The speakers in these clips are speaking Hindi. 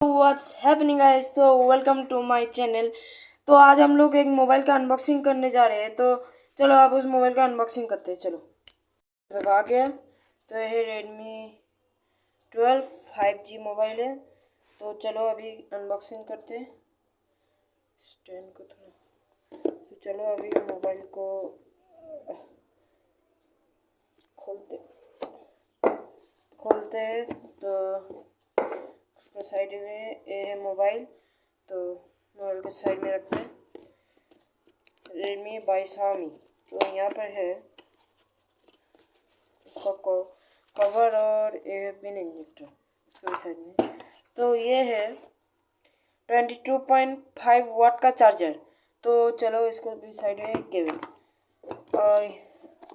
व्हाट्स हैपनिंग गाइस, तो वेलकम टू माय चैनल। तो आज हम लोग एक मोबाइल का अनबॉक्सिंग करने जा रहे हैं। तो चलो आप उस मोबाइल का अनबॉक्सिंग करते हैं। चलो आ गया। तो ये Redmi 12 5G मोबाइल है। तो चलो अभी अनबॉक्सिंग करते हैं। स्टैंड को थोड़ा, तो चलो अभी मोबाइल को खोलते हैं। तो उसको साइड में ये है मोबाइल, तो मोबाइल को साइड में रखते हैं। Redmi by Xiaomi। तो यहाँ पर है उसका कवर और ये पिन इंजेक्टर उसके साइड में। तो ये है 22.5 वाट का चार्जर। तो चलो इसको भी साइड में केबल। और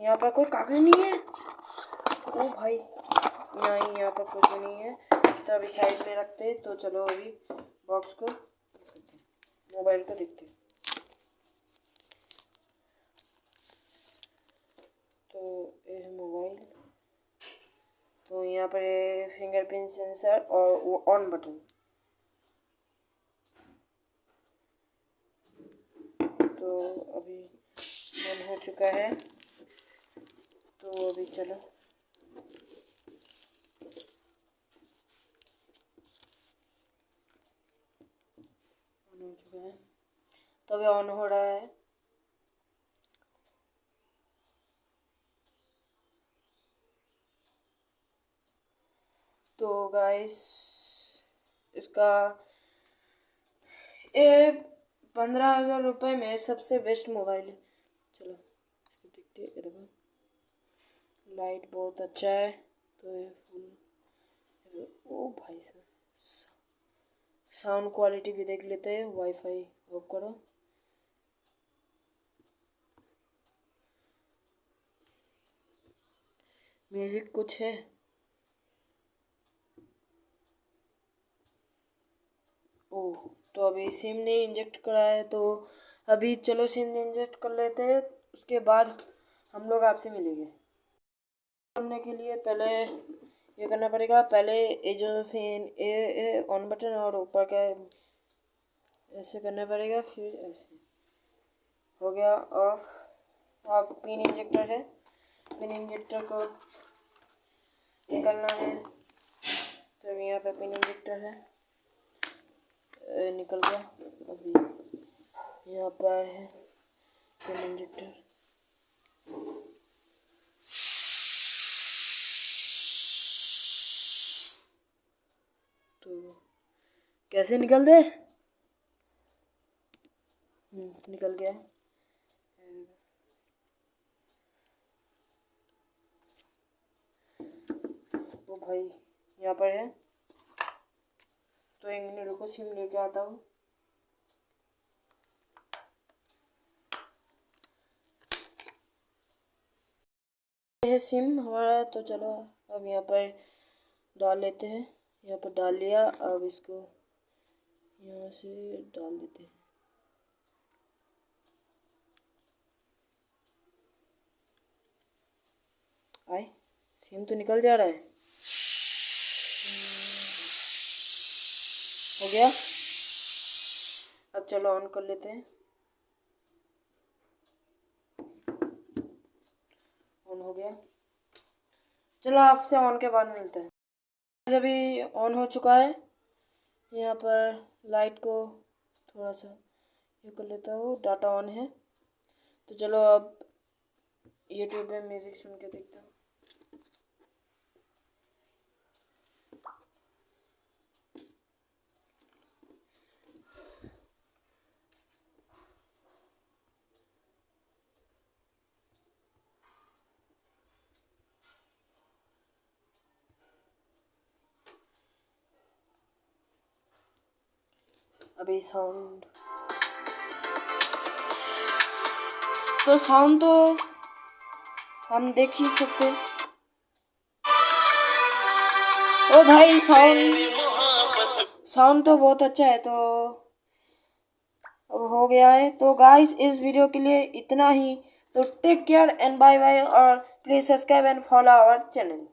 यहाँ पर कोई कागज नहीं है। ओ भाई नहीं, यहाँ पर कुछ नहीं है। तो अभी साइड में रखते हैं। तो चलो अभी बॉक्स को, मोबाइल को देखते हैं। तो ये है मोबाइल। तो यहाँ पर फिंगरप्रिंट सेंसर और वो ऑन बटन। तो अभी ऑन हो चुका है। तो अभी चलो ऑन हो चुका है। तो अभी ऑन हो रहा है। तो गाइस इसका ये 15,000 रुपये में सबसे बेस्ट मोबाइल है। चलो इसको देखते हैं। देखो लाइट बहुत अच्छा है। तो ये फुल, ओ भाई साहब, साउंड क्वालिटी भी देख लेते हैं। वाईफाई ऑफ करो। म्यूजिक कुछ है। ओह, तो अभी सिम नहीं इंजेक्ट करा है। तो अभी चलो सिम इंजेक्ट कर लेते हैं, उसके बाद हम लोग आपसे मिलेंगे। करने के लिए पहले ये करना पड़ेगा। पहले ये जो फैन ये ऑन बटन और ऊपर का ऐसे करना पड़ेगा। फिर ऐसे हो गया ऑफ। अब पिन इंजेक्टर है, पिन इंजेक्टर को निकलना है। तो यहाँ पे पिन इंजेक्टर है, निकल गया। अभी यहाँ पर है पिन इंजेक्टर। तो कैसे निकल दे, निकल गया। वो भाई यहाँ पर है। तो एक मिनट रुको, सिम लेके आता हूँ। ये है सिम हमारा। तो चलो अब यहाँ पर डाल लेते हैं। यहाँ पर डाल लिया। अब इसको यहाँ से डाल देते हैं। आए, सिम तो निकल जा रहा है। हो गया। अब चलो ऑन कर लेते हैं। ऑन हो गया। चलो आपसे ऑन के बाद मिलते हैं। अभी ऑन हो चुका है। यहाँ पर लाइट को थोड़ा सा ये कर लेता हूँ। डाटा ऑन है। तो चलो अब यूट्यूब में म्यूजिक सुन के देखता हूँ। अभी साउंड, तो साउंड तो हम देख ही सकते। ओ भाई साउंड तो बहुत अच्छा है। तो अब हो गया है। तो गाइस इस वीडियो के लिए इतना ही। तो take care and bye bye, और please subscribe and follow our channel.